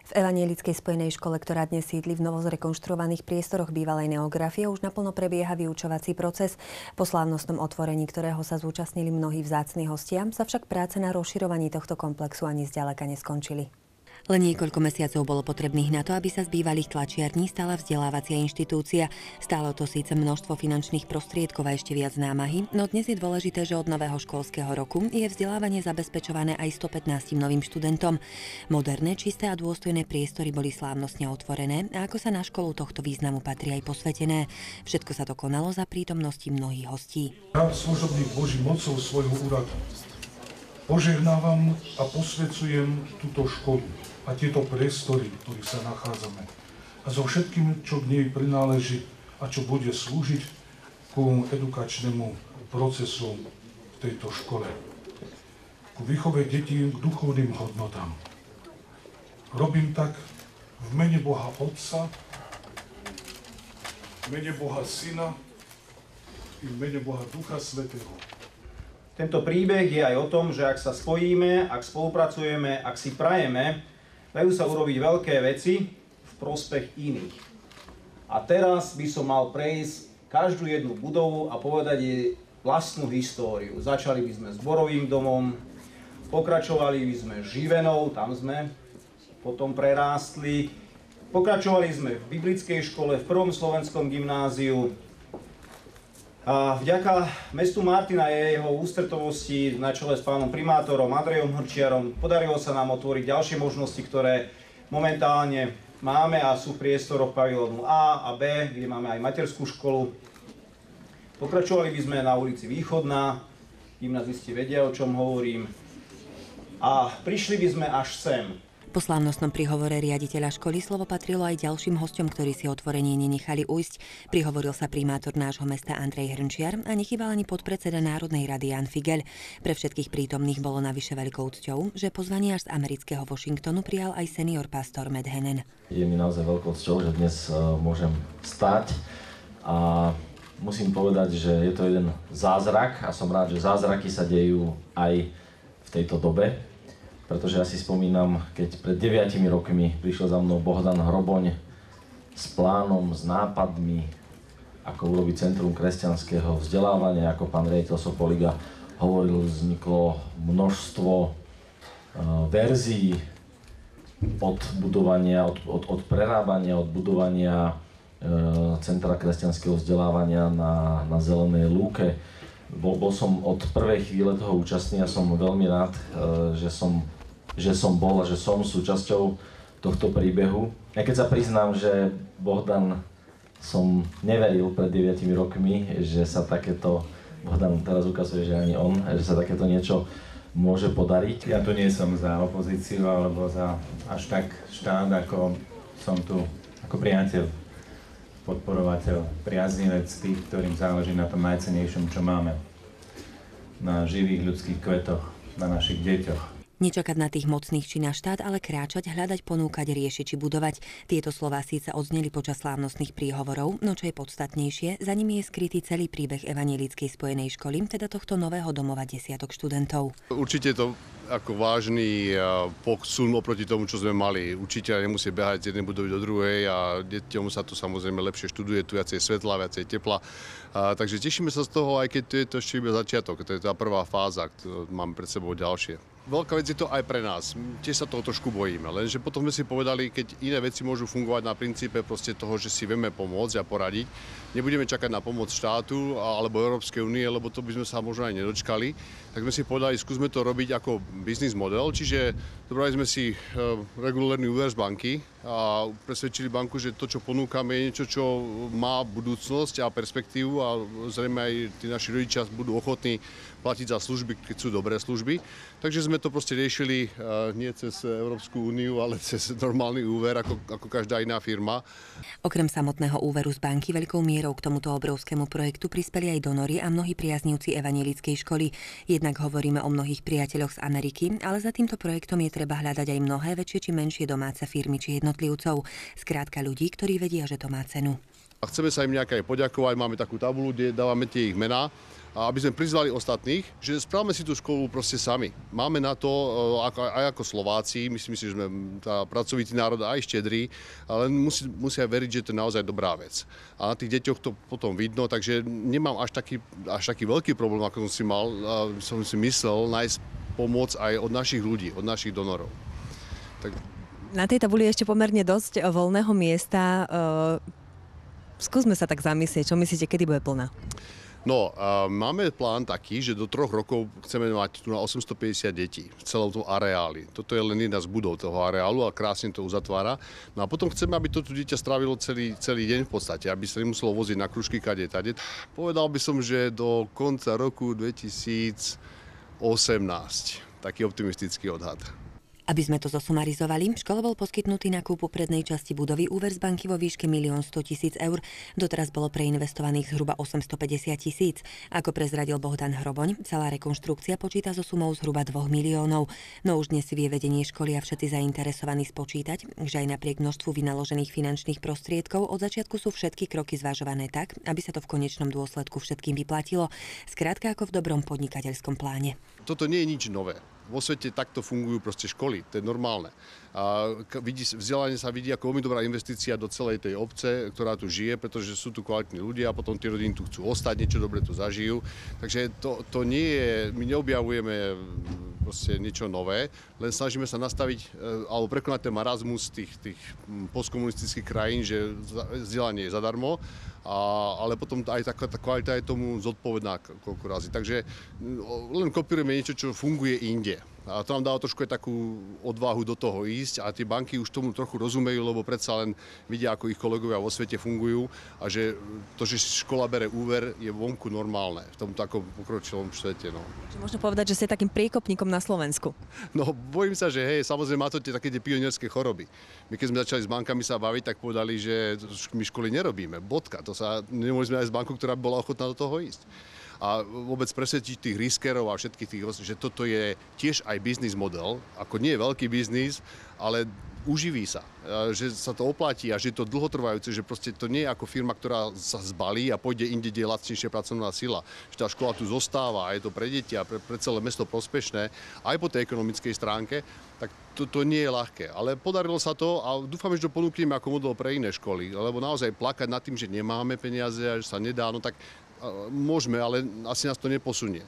V Evanielickej spojenej škole, ktorá dnes sídli v novozrekonštruovaných priestoroch bývalej Neografie, už naplno prebieha vyučovací proces. Po slávnostnom otvorení, ktorého sa zúčastnili mnohí vzácni hostia, sa však práce na rozširovaní tohto komplexu ani zďaleka neskončili. Len niekoľko mesiacov bolo potrebných na to, aby sa z bývalých tlačiarní stala vzdelávacia inštitúcia. Stálo to síce množstvo finančných prostriedkov a ešte viac námahy, no dnes je dôležité, že od nového školského roku je vzdelávanie zabezpečované aj 115 novým študentom. Moderné, čisté a dôstojné priestory boli slávnostne otvorené a ako sa na školu tohto významu patrí aj posvetené. Všetko sa to konalo za prítomnosti mnohých hostí. Ja, služobník Boží mocou svojho úradu, požehnávam a posvecujem túto školu a tieto priestory, v ktorých sa nachádzame. A so všetkým, čo k nej prináleží a čo bude slúžiť ku edukačnému procesu v tejto škole. Ku výchove detí k duchovným hodnotám. Robím tak v mene Boha Otca, v mene Boha Syna i v mene Boha Ducha Svätého. Tento príbeh je aj o tom, že ak sa spojíme, ak spolupracujeme, ak si prajeme, dajú sa urobiť veľké veci v prospech iných. A teraz by som mal prejsť každú jednu budovu a povedať jej vlastnú históriu. Začali by sme zborovým domom, pokračovali by sme Živenou, tam sme potom prerástli, pokračovali sme v biblickej škole, v prvom slovenskom gymnáziu. A vďaka mestu Martina a jeho ústretovosti na čele s pánom primátorom Andrejom Hrčiarom podarilo sa nám otvoriť ďalšie možnosti, ktoré momentálne máme a sú v priestoroch pavilónu A a B, kde máme aj materskú školu. Pokračovali by sme na ulici Východná, gymnazisti vedia, o čom hovorím. A prišli by sme až sem. Po slávnostnom prihovore riaditeľa školy slovo patrilo aj ďalším hosťom, ktorí si otvorenie nenechali ujsť. Prihovoril sa primátor nášho mesta Andrej Hrnčiar a nechýbal ani podpredseda Národnej rady Jan Figel. Pre všetkých prítomných bolo navyše veľkou cťou, že pozvanie až z amerického Washingtonu prijal aj senior pastor Matt Henen. Je mi naozaj veľkou cťou, že dnes môžem stať a musím povedať, že je to jeden zázrak a som rád, že zázraky sa dejú aj v tejto dobe. Pretože ja si spomínam, keď pred 9 rokmi prišiel za mnou Bohdan Hroboň s plánom, s nápadmi, ako urobiť Centrum kresťanského vzdelávania, ako pán riaditeľ Sopoliga hovoril, vzniklo množstvo verzií od budovania, od prerábania, od budovania Centra kresťanského vzdelávania na Zelenej lúke. Bol som od prvej chvíle toho účastný a som veľmi rád, že som bol a že som súčasťou tohto príbehu. Ja keď sa priznám, že Bohdan som neveril pred 9 rokmi, že sa takéto, Bohdan teraz ukazuje, že ani on, že sa takéto niečo môže podariť. Ja tu nie som za opozíciu alebo za až tak štát, ako som tu ako priateľ, podporovateľ, priaznivec tých, ktorým záleží na tom najcennejšom, čo máme. Na živých ľudských kvetoch, na našich deťoch. Nečakať na tých mocných či na štát, ale kráčať, hľadať, ponúkať, riešiť či budovať. Tieto slová síce odzneli počas slávnostných príhovorov, no čo je podstatnejšie, za nimi je skrytý celý príbeh Evanielickej spojenej školy, teda tohto nového domova desiatok študentov. Určite to ako vážny posun oproti tomu, čo sme mali. Učiteľ nemusí behať z jednej budovy do druhej a deťom sa tu samozrejme lepšie študuje, tu viacej svetla, viacej tepla. Takže tešíme sa z toho, aj keď to je to ešte iba začiatok, to je tá prvá fáza, ktorú máme pred sebou ďalšie. Veľká vec je to aj pre nás. Tiež sa toho trošku bojíme, lenže potom sme si povedali, keď iné veci môžu fungovať na princípe proste toho, že si vieme pomôcť a poradiť, nebudeme čakať na pomoc štátu alebo Európskej únie, lebo to by sme sa možno aj nedočkali, tak sme si povedali, skúsme to robiť ako biznis model, čiže dobrali sme si regulárny úver z banky a presvedčili banku, že to, čo ponúkame, je niečo, čo má budúcnosť a perspektívu a zrejme aj tí naši rodičia budú ochotní platiť za služby, keď sú dobré služby. Takže sme to proste riešili nie cez Európsku úniu, ale cez normálny úver, ako každá iná firma. Okrem samotného úveru z banky veľkou mierou k tomuto obrovskému projektu prispeli aj donory a mnohí priaznivci Evanielickej školy. Jednak hovoríme o mnohých priateľoch z Ameriky, ale za týmto projektom je treba hľadať aj mnohé väčšie či menšie domáce firmy či jednotlivcov. Skrátka ľudí, ktorí vedia, že to má cenu. A chceme sa im nejak aj poďakovať, máme takú tabuľu, kde dávame tie ich mená, a aby sme prizvali ostatných, že správame si tú školu proste sami. Máme na to, aj ako Slováci, myslím si, že sme pracovitý národ aj štedrý, ale musia veriť, že to je naozaj dobrá vec. A na tých deťoch to potom vidno, takže nemám až taký veľký problém, ako som si myslel, nájsť pomoc aj od našich ľudí, od našich donorov. Tak... Na tej tabuli je ešte pomerne dosť voľného miesta. Skúsme sa tak zamyslieť, čo myslíte, kedy bude plná? No, máme plán taký, že do 3 rokov chceme mať tu na 850 detí v celom tom areáli. Toto je len jedna z budov toho areálu a krásne to uzatvára. No a potom chceme, aby toto dieťa strávilo celý deň v podstate, aby sa nemuselo voziť na kružky kade tade. Povedal by som, že do konca roku 2018. Taký optimistický odhad. Aby sme to zosumarizovali, škole bol poskytnutý na kúpu prednej časti budovy úver z banky vo výške 1 100 000 eur. Doteraz bolo preinvestovaných zhruba 850 000. Ako prezradil Bohdan Hroboň, celá rekonštrukcia počíta so sumou zhruba 2 miliónov. No už dnes si vie vedenie školy a všetci zainteresovaní spočítať, že aj napriek množstvu vynaložených finančných prostriedkov od začiatku sú všetky kroky zvažované tak, aby sa to v konečnom dôsledku všetkým vyplatilo. Skrátka ako v dobrom podnikateľskom pláne. Toto nie je nič nové. Vo svete takto fungujú proste školy, to je normálne. A vzdelanie sa vidí ako veľmi dobrá investícia do celej tej obce, ktorá tu žije, pretože sú tu kvalitní ľudia a potom tie rodiny tu chcú ostať, niečo dobre tu zažijú. Takže to nie je, my neobjavujeme proste niečo nové, len snažíme sa nastaviť alebo prekonať ten marazmus tých postkomunistických krajín, že vzdelanie je zadarmo, ale potom aj tá kvalita je tomu zodpovedná koľko razy. Takže len kopírujeme niečo, čo funguje inde. A to nám dáva trošku aj takú odvahu do toho ísť a tie banky už tomu trochu rozumejú, lebo predsa len vidia, ako ich kolegovia vo svete fungujú a že to, že škola bere úver, je vonku normálne v tom takom pokročilom svete. No. Možno povedať, že ste takým priekopníkom na Slovensku. No, bojím sa, že hej, samozrejme má to také tie pionierské choroby. My keď sme začali s bankami sa baviť, tak povedali, že my školy nerobíme, bodka. Nemôžeme nájsť banku, ktorá by bola ochotná do toho ísť. A vôbec presvedčiť tých riskerov a všetkých tých, že toto je tiež aj biznis model, ako nie je veľký biznis, ale uživí sa, že sa to oplatí a že je to dlhotrvajúce, že proste to nie je ako firma, ktorá sa zbalí a pôjde inde, kde je lacnejšia pracovná sila. Že tá škola tu zostáva a je to pre deti a pre celé mesto prospešné, aj po tej ekonomickej stránke, tak to nie je ľahké. Ale podarilo sa to a dúfam, že to ponúkneme ako model pre iné školy, lebo naozaj plakať nad tým, že nemáme peniaze a že sa nedá, no tak môžeme, ale asi nás to neposunie.